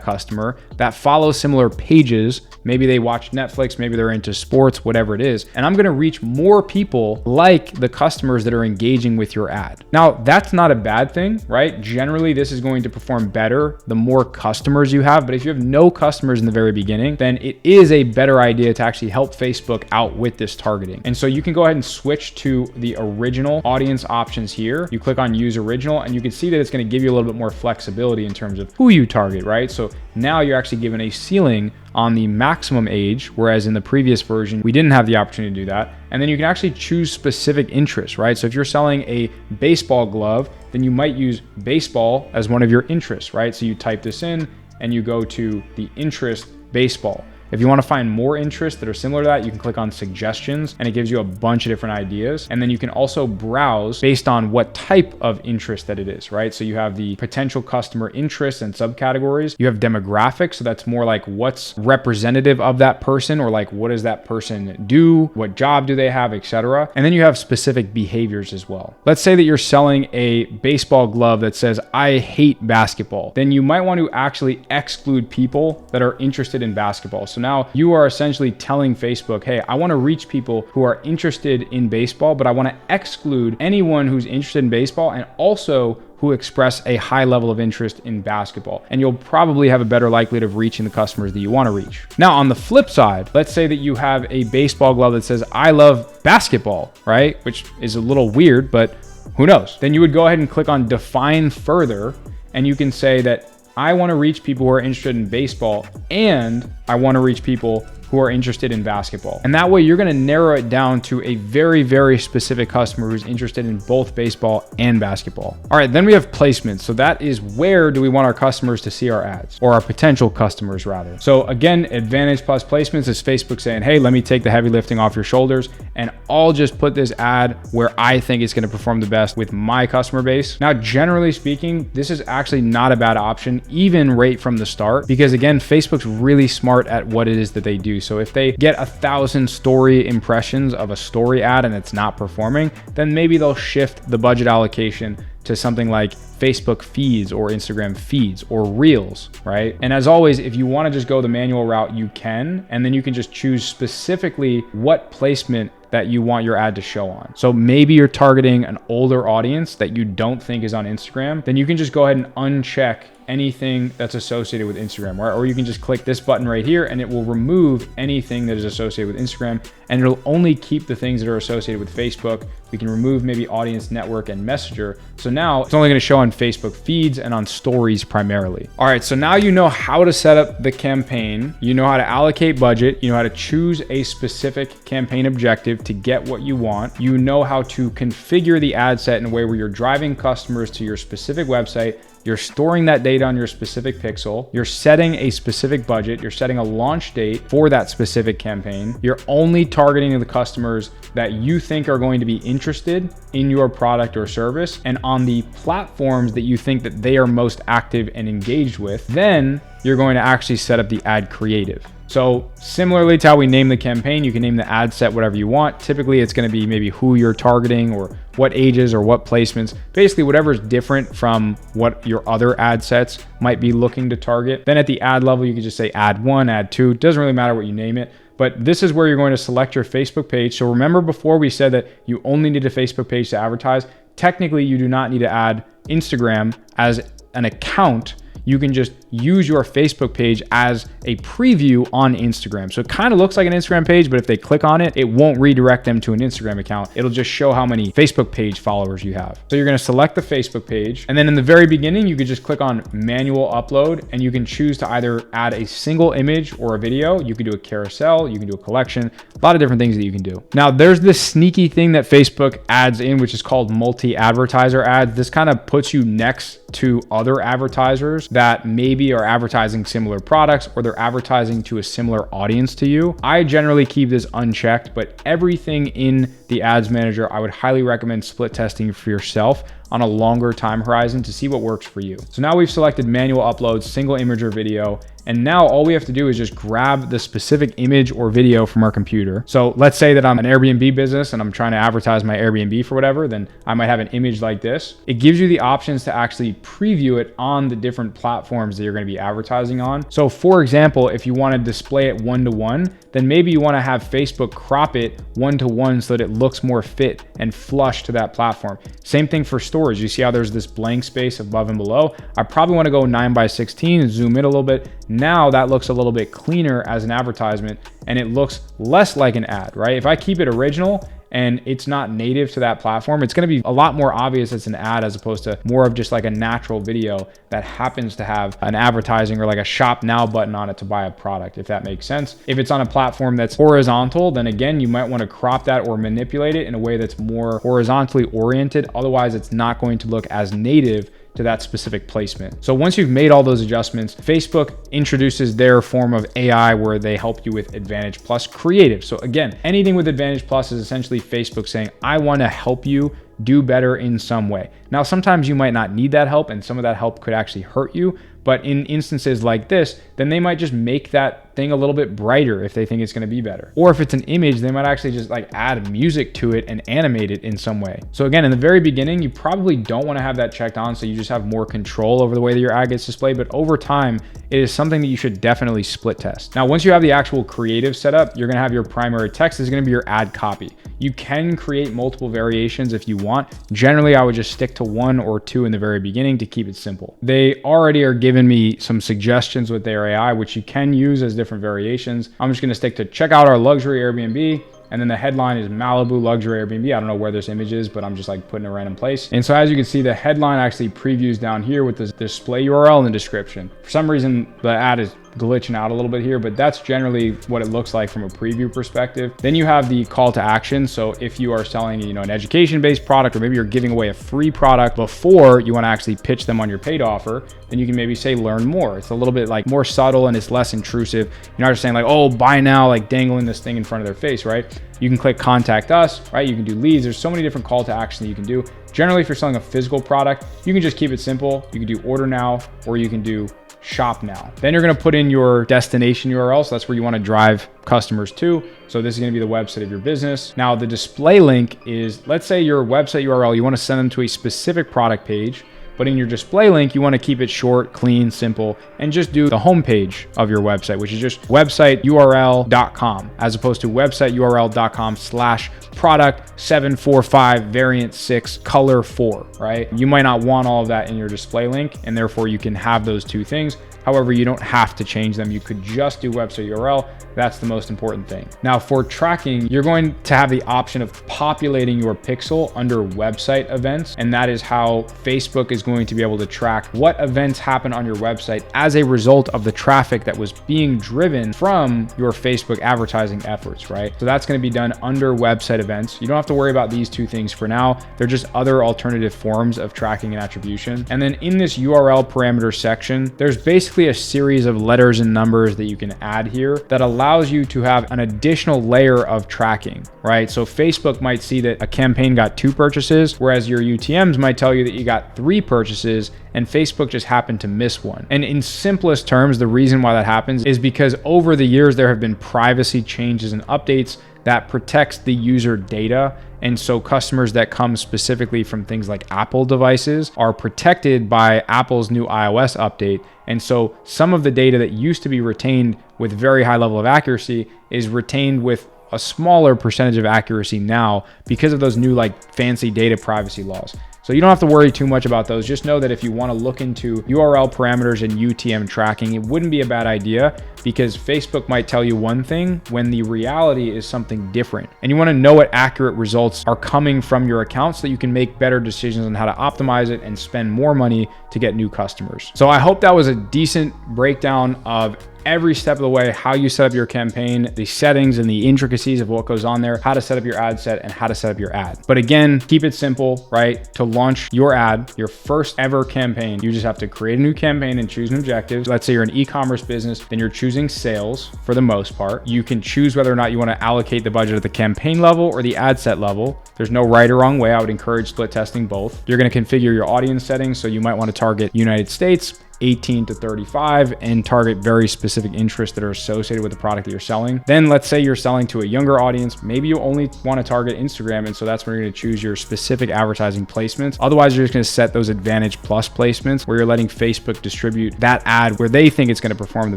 Speaker 1: customer that follow similar pages. Maybe they watch Netflix, maybe they're into sports, whatever it is. And I'm going to reach more people like the customers that are engaging with your ad. Now, that's not a bad thing, right? Generally, this is going to perform better the more customers you have. But if you have no customers in the very beginning, then it is a better idea to actually help Facebook out with this targeting. And so you can go ahead and switch to the original audience options here. You click on use original and you can see that it's going to give you a little bit more flexibility in terms of who you target, right? So now you're actually given a ceiling on the maximum age, whereas in the previous version, we didn't have the opportunity to do that. And then you can actually choose specific interests, right? So if you're selling a baseball glove, then you might use baseball as one of your interests, right? So you type this in and you go to the interest baseball. If you want to find more interests that are similar to that, you can click on suggestions and it gives you a bunch of different ideas. And then you can also browse based on what type of interest that it is, right? So you have the potential customer interests and subcategories. You have demographics. So that's more like what's representative of that person, or like what does that person do? What job do they have, etc. And then you have specific behaviors as well. Let's say that you're selling a baseball glove that says, I hate basketball. Then you might want to actually exclude people that are interested in basketball. So now you are essentially telling Facebook, hey, I want to reach people who are interested in baseball, but I want to exclude anyone who's interested in baseball and also who express a high level of interest in basketball. And you'll probably have a better likelihood of reaching the customers that you want to reach. Now, on the flip side, let's say that you have a baseball glove that says, I love basketball, right? Which is a little weird, but who knows? Then you would go ahead and click on define further, and you can say that I want to reach people who are interested in baseball and I want to reach people who are interested in basketball. And that way you're going to narrow it down to a very, very specific customer who's interested in both baseball and basketball. All right, then we have placements. So that is where do we want our customers to see our ads, or our potential customers rather. So again, Advantage plus placements is Facebook saying, hey, let me take the heavy lifting off your shoulders and I'll just put this ad where I think it's going to perform the best with my customer base. Now, generally speaking, this is actually not a bad option, even right from the start, because again, Facebook's really smart at what it is that they do. So if they get 1,000 story impressions of a story ad and it's not performing, then maybe they'll shift the budget allocation to something like Facebook feeds or Instagram feeds or reels, right? And as always, if you want to just go the manual route, you can, and then you can just choose specifically what placement that you want your ad to show on. So maybe you're targeting an older audience that you don't think is on Instagram, then you can just go ahead and uncheck anything that's associated with Instagram, right? Or you can just click this button right here and it will remove anything that is associated with Instagram, and it'll only keep the things that are associated with Facebook. We can remove maybe audience network and messenger. So now it's only going to show on Facebook feeds and on stories primarily. All right, so now you know how to set up the campaign, you know how to allocate budget, you know how to choose a specific campaign objective to get what you want, you know how to configure the ad set in a way where you're driving customers to your specific website, you're storing that data on your specific pixel, you're setting a specific budget, you're setting a launch date for that specific campaign, you're only targeting the customers that you think are going to be interested in your product or service and on the platforms that you think that they are most active and engaged with. Then you're going to actually set up the ad creative. So similarly to how we name the campaign, you can name the ad set whatever you want. Typically it's going to be maybe who you're targeting or what ages or what placements, basically whatever is different from what your other ad sets might be looking to target. Then at the ad level, you can just say ad 1, ad 2, it doesn't really matter what you name it. But this is where you're going to select your Facebook page. So remember before we said that you only need a Facebook page to advertise. Technically, you do not need to add Instagram as an account. You can just use your Facebook page as a preview on Instagram. So it kind of looks like an Instagram page, but if they click on it, it won't redirect them to an Instagram account. It'll just show how many Facebook page followers you have. So you're going to select the Facebook page. And then in the very beginning, you could just click on manual upload and you can choose to either add a single image or a video. You can do a carousel, you can do a collection, a lot of different things that you can do. Now there's this sneaky thing that Facebook adds in, which is called multi-advertiser ads. This kind of puts you next to other advertisers that maybe are advertising similar products or they're advertising to a similar audience to you. I generally keep this unchecked, but everything in the ads manager, I would highly recommend split testing for yourself on a longer time horizon to see what works for you. So now we've selected manual upload, single image or video. And now all we have to do is just grab the specific image or video from our computer. So let's say that I'm an Airbnb business and I'm trying to advertise my Airbnb for whatever, then I might have an image like this. It gives you the options to actually preview it on the different platforms that you're going to be advertising on. So for example, if you want to display it 1-to-1, then maybe you want to have Facebook crop it 1-to-1 so that it looks more fit and flush to that platform. Same thing for stories. You see how there's this blank space above and below? I probably want to go 9:16 and zoom in a little bit. Now that looks a little bit cleaner as an advertisement and it looks less like an ad, right? If I keep it original and it's not native to that platform, it's going to be a lot more obvious it's an ad as opposed to more of just like a natural video that happens to have an advertising or like a shop now button on it to buy a product, if that makes sense. If it's on a platform that's horizontal, then again, you might want to crop that or manipulate it in a way that's more horizontally oriented. Otherwise, it's not going to look as native to that specific placement. So once you've made all those adjustments, Facebook introduces their form of AI where they help you with Advantage Plus Creative. So again, anything with Advantage Plus is essentially Facebook saying, I want to help you do better in some way. Now, sometimes you might not need that help, and some of that help could actually hurt you. But in instances like this, then they might just make that thing a little bit brighter if they think it's gonna be better. Or if it's an image, they might actually just like add music to it and animate it in some way. So again, in the very beginning, you probably don't wanna have that checked on, so you just have more control over the way that your ad gets displayed. But over time, it is something that you should definitely split test. Now, once you have the actual creative set up, you're gonna have your primary text is gonna be your ad copy. You can create multiple variations if you want. Generally, I would just stick to 1 or 2 in the very beginning to keep it simple. They already are giving me some suggestions with their AI, which you can use as different variations. I'm just gonna stick to check out our luxury Airbnb. And then the headline is Malibu Luxury Airbnb. I don't know where this image is, but I'm just like putting a random place. And so as you can see, the headline actually previews down here with this display URL in the description. For some reason, the ad is glitching out a little bit here, but that's generally what it looks like from a preview perspective. Then you have the call to action. So if you are selling, an education-based product, or maybe you're giving away a free product before you want to actually pitch them on your paid offer, then you can maybe say learn more. It's a little bit like more subtle and it's less intrusive. You're not just saying like, oh, buy now, like dangling this thing in front of their face, right? You can click contact us, right? You can do leads. There's so many different call to action that you can do. Generally, if you're selling a physical product, you can just keep it simple. You can do order now, or you can do shop now. Then you're gonna put in your destination URL. So that's where you wanna drive customers to. So this is gonna be the website of your business. Now the display link is, let's say your website URL, you wanna send them to a specific product page, but in your display link, you wanna keep it short, clean, simple, and just do the homepage of your website, which is just websiteurl.com, as opposed to websiteurl.com/product 745 variant 6 color 4, right? You might not want all of that in your display link, and therefore you can have those two things. However, you don't have to change them. You could just do website URL. That's the most important thing. Now for tracking, you're going to have the option of populating your pixel under website events. And that is how Facebook is going to be able to track what events happen on your website as a result of the traffic that was being driven from your Facebook advertising efforts, right? So that's going to be done under website events. You don't have to worry about these two things for now. They're just other alternative forms of tracking and attribution. And then in this URL parameter section, there's basically a series of letters and numbers that you can add here that allows you to have an additional layer of tracking, right? So Facebook might see that a campaign got 2 purchases, whereas your UTMs might tell you that you got 3 purchases and Facebook just happened to miss one. And in simplest terms, the reason why that happens is because over the years, there have been privacy changes and updates that protects the user data. And so customers that come specifically from things like Apple devices are protected by Apple's new iOS update. And so some of the data that used to be retained with very high level of accuracy is retained with a smaller percentage of accuracy now because of those new like fancy data privacy laws. So you don't have to worry too much about those. Just know that if you want to look into URL parameters and UTM tracking, it wouldn't be a bad idea because Facebook might tell you one thing when the reality is something different. And you want to know what accurate results are coming from your account so that you can make better decisions on how to optimize it and spend more money to get new customers. So I hope that was a decent breakdown of every step of the way, how you set up your campaign, the settings and the intricacies of what goes on there, how to set up your ad set and how to set up your ad. But again, keep it simple, right? To launch your ad, your first ever campaign, you just have to create a new campaign and choose an objective. Let's say you're an e-commerce business, then you're choosing sales for the most part. You can choose whether or not you want to allocate the budget at the campaign level or the ad set level. There's no right or wrong way. I would encourage split testing both. You're going to configure your audience settings. So you might want to target United States, 18 to 35, and target very specific interests that are associated with the product that you're selling. Then let's say you're selling to a younger audience. Maybe you only want to target Instagram. And so that's where you're going to choose your specific advertising placements. Otherwise, you're just going to set those Advantage Plus placements where you're letting Facebook distribute that ad where they think it's going to perform the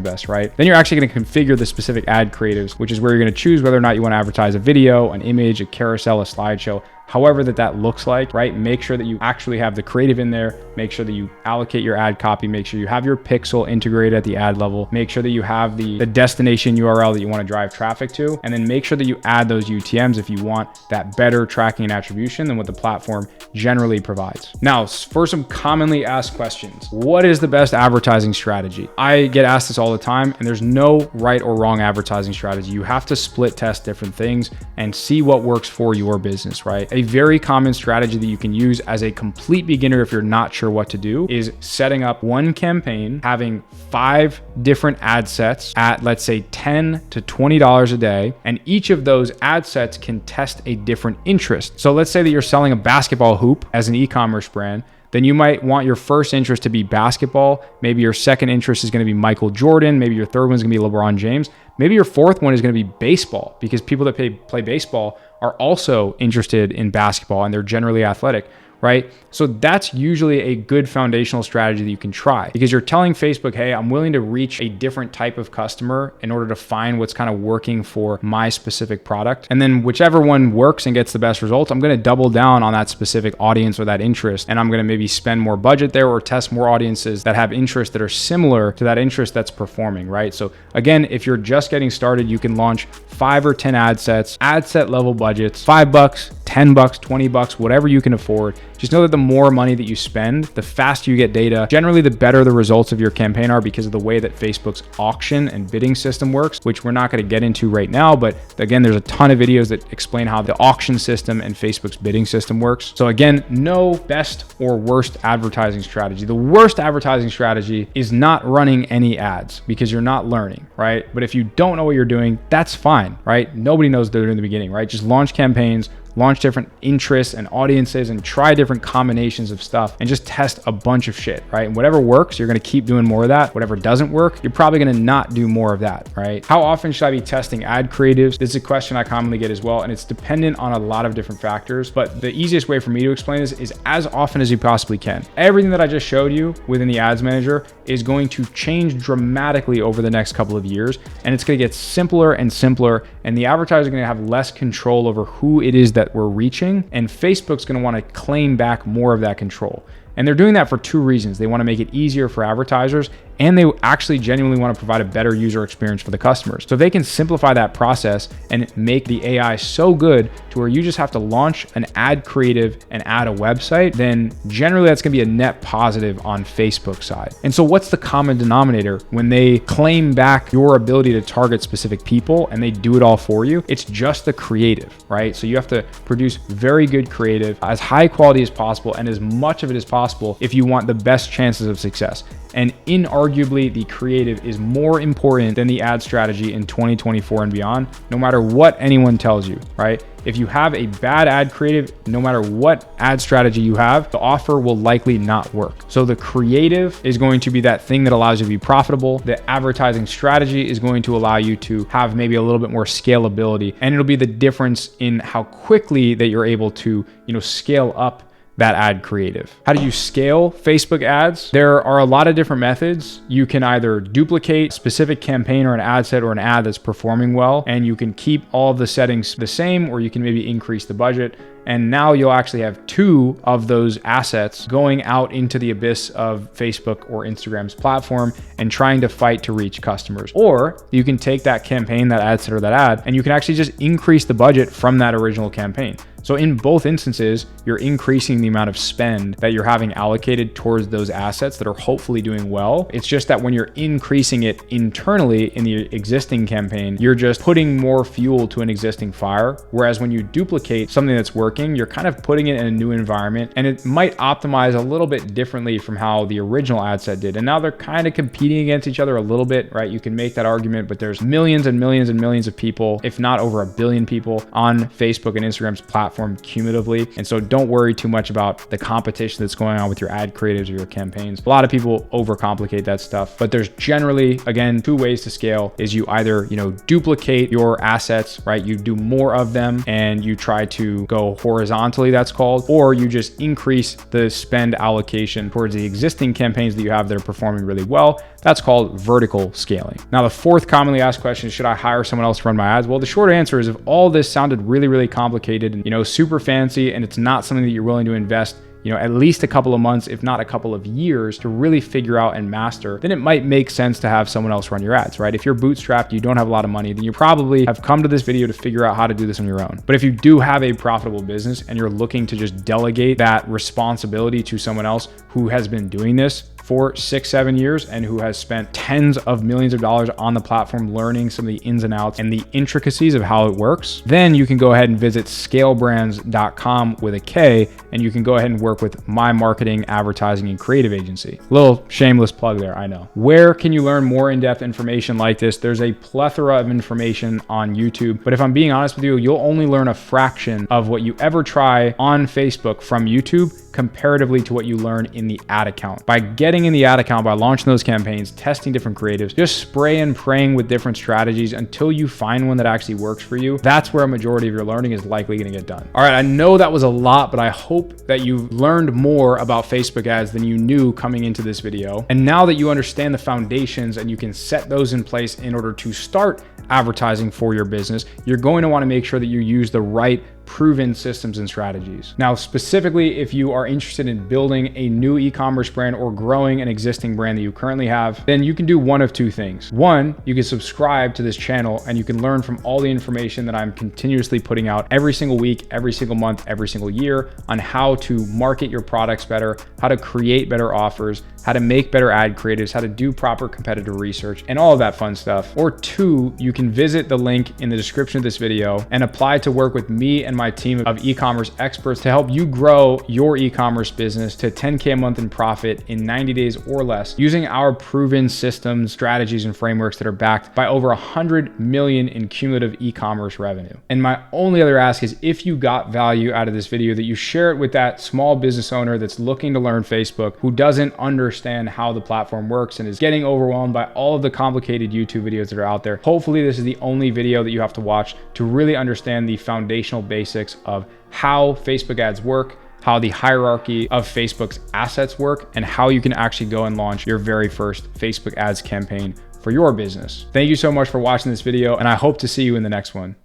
Speaker 1: best, right? Then you're actually going to configure the specific ad creatives, which is where you're going to choose whether or not you want to advertise a video, an image, a carousel, a slideshow, however that looks like, right? Make sure that you actually have the creative in there. Make sure that you allocate your ad copy. Make sure you have your pixel integrated at the ad level. Make sure that you have the destination URL that you want to drive traffic to. And then make sure that you add those UTMs if you want that better tracking and attribution than what the platform generally provides. Now, for some commonly asked questions, what is the best advertising strategy? I get asked this all the time, and there's no right or wrong advertising strategy. You have to split test different things and see what works for your business, right? a very common strategy that you can use as a complete beginner if you're not sure what to do is setting up one campaign, having 5 different ad sets at, let's say, $10 to $20 a day. And each of those ad sets can test a different interest. So let's say that you're selling a basketball hoop as an e-commerce brand. Then you might want your first interest to be basketball. Maybe your second interest is going to be Michael Jordan. Maybe your third one is going to be LeBron James. Maybe your fourth one is going to be baseball, because people that play baseball are also interested in basketball and they're generally athletic, right? So that's usually a good foundational strategy that you can try, because you're telling Facebook, hey, I'm willing to reach a different type of customer in order to find what's kind of working for my specific product. And then whichever one works and gets the best results, I'm going to double down on that specific audience or that interest. And I'm going to maybe spend more budget there or test more audiences that have interests that are similar to that interest that's performing, right? So again, if you're just getting started, you can launch 5 or 10 ad sets, ad set level budgets, $5, $10, $20, whatever you can afford. Just know that the more money that you spend, the faster you get data. Generally, the better the results of your campaign are, because of the way that Facebook's auction and bidding system works, which we're not going to get into right now. But again, there's a ton of videos that explain how the auction system and Facebook's bidding system works. So again, no best or worst advertising strategy. The worst advertising strategy is not running any ads, because you're not learning, right? But if you don't know what you're doing, that's fine, right? Nobody knows what they're doing in the beginning, right? Just launch campaigns, launch different interests and audiences, and try different combinations of stuff and just test a bunch of shit, right? And whatever works, you're going to keep doing more of that. Whatever doesn't work, you're probably going to not do more of that, right? How often should I be testing ad creatives? This is a question I commonly get as well, and it's dependent on a lot of different factors. But the easiest way for me to explain this is as often as you possibly can. Everything that I just showed you within the ads manager is going to change dramatically over the next couple of years, and it's going to get simpler and simpler, and the advertiser is going to have less control over who it is that we're reaching, and Facebook's going to want to claim back more of that control. And they're doing that for 2 reasons. They want to make it easier for advertisers, and they actually genuinely want to provide a better user experience for the customers. So if they can simplify that process and make the AI so good to where you just have to launch an ad creative and add a website, then generally that's going to be a net positive on Facebook's side. And so what's the common denominator when they claim back your ability to target specific people and they do it all for you? It's just the creative, right? So you have to produce very good creative, as high quality as possible, and as much of it as possible if you want the best chances of success. And inarguably, the creative is more important than the ad strategy in 2024 and beyond, no matter what anyone tells you, right? If you have a bad ad creative, no matter what ad strategy you have, the offer will likely not work. So the creative is going to be that thing that allows you to be profitable. The advertising strategy is going to allow you to have maybe a little bit more scalability, and it'll be the difference in how quickly that you're able to, scale up that ad creative. How do you scale Facebook ads? There are a lot of different methods. You can either duplicate a specific campaign or an ad set or an ad that's performing well, and you can keep all of the settings the same, or you can maybe increase the budget. And now you'll actually have 2 of those assets going out into the abyss of Facebook or Instagram's platform and trying to fight to reach customers. Or you can take that campaign, that ad set or that ad, and you can actually just increase the budget from that original campaign. So in both instances, you're increasing the amount of spend that you're having allocated towards those assets that are hopefully doing well. It's just that when you're increasing it internally in the existing campaign, you're just putting more fuel to an existing fire. Whereas when you duplicate something that's working, you're kind of putting it in a new environment, and it might optimize a little bit differently from how the original ad set did. And now they're kind of competing against each other a little bit, right? You can make that argument, but there's millions and millions and millions of people, if not over 1 billion people on Facebook and Instagram's platform cumulatively. And so don't worry too much about the competition that's going on with your ad creatives or your campaigns. A lot of people overcomplicate that stuff, but there's generally, again, 2 ways to scale. Is you either, duplicate your assets, right? You do more of them and you try to go horizontally, that's called, or you just increase the spend allocation towards the existing campaigns that you have that are performing really well. That's called vertical scaling. Now, the 4th commonly asked question is, should I hire someone else to run my ads? Well, the short answer is, if all this sounded really, really complicated and, super fancy, and it's not something that you're willing to invest at least a couple of months, if not a couple of years, to really figure out and master, then it might make sense to have someone else run your ads, right? If you're bootstrapped, you don't have a lot of money, then you probably have come to this video to figure out how to do this on your own. But if you do have a profitable business and you're looking to just delegate that responsibility to someone else who has been doing this for 6-7 years and who has spent tens of millions of dollars on the platform learning some of the ins and outs and the intricacies of how it works, then you can go ahead and visit scalebrands.com with a K, and you can go ahead and work with my marketing, advertising, and creative agency. Little shameless plug there, I know. Where can you learn more in-depth information like this? There's a plethora of information on YouTube, but if I'm being honest with you, you'll only learn a fraction of what you ever try on Facebook from YouTube comparatively to what you learn in the ad account. By getting in the ad account, by launching those campaigns, testing different creatives, just spray and praying with different strategies until you find one that actually works for you, that's where a majority of your learning is likely going to get done. All right, I know that was a lot, but I hope that you've learned more about Facebook ads than you knew coming into this video. And now that you understand the foundations and you can set those in place in order to start advertising for your business, you're going to want to make sure that you use the right proven systems and strategies. Now, specifically, if you are interested in building a new e-commerce brand or growing an existing brand that you currently have, then you can do one of two things. One, you can subscribe to this channel and you can learn from all the information that I'm continuously putting out every single week, every single month, every single year on how to market your products better, how to create better offers, how to make better ad creatives, how to do proper competitive research, and all of that fun stuff. Or two, you can visit the link in the description of this video and apply to work with me and my team of e-commerce experts to help you grow your e-commerce business to 10K a month in profit in 90 days or less using our proven systems, strategies, and frameworks that are backed by over 100 million in cumulative e-commerce revenue. And my only other ask is, if you got value out of this video, that you share it with that small business owner that's looking to learn Facebook, who doesn't understand how the platform works and is getting overwhelmed by all of the complicated YouTube videos that are out there. Hopefully this is the only video that you have to watch to really understand the foundational basics of how Facebook ads work, how the hierarchy of Facebook's assets work, and how you can actually go and launch your very first Facebook ads campaign for your business. Thank you so much for watching this video, and I hope to see you in the next one.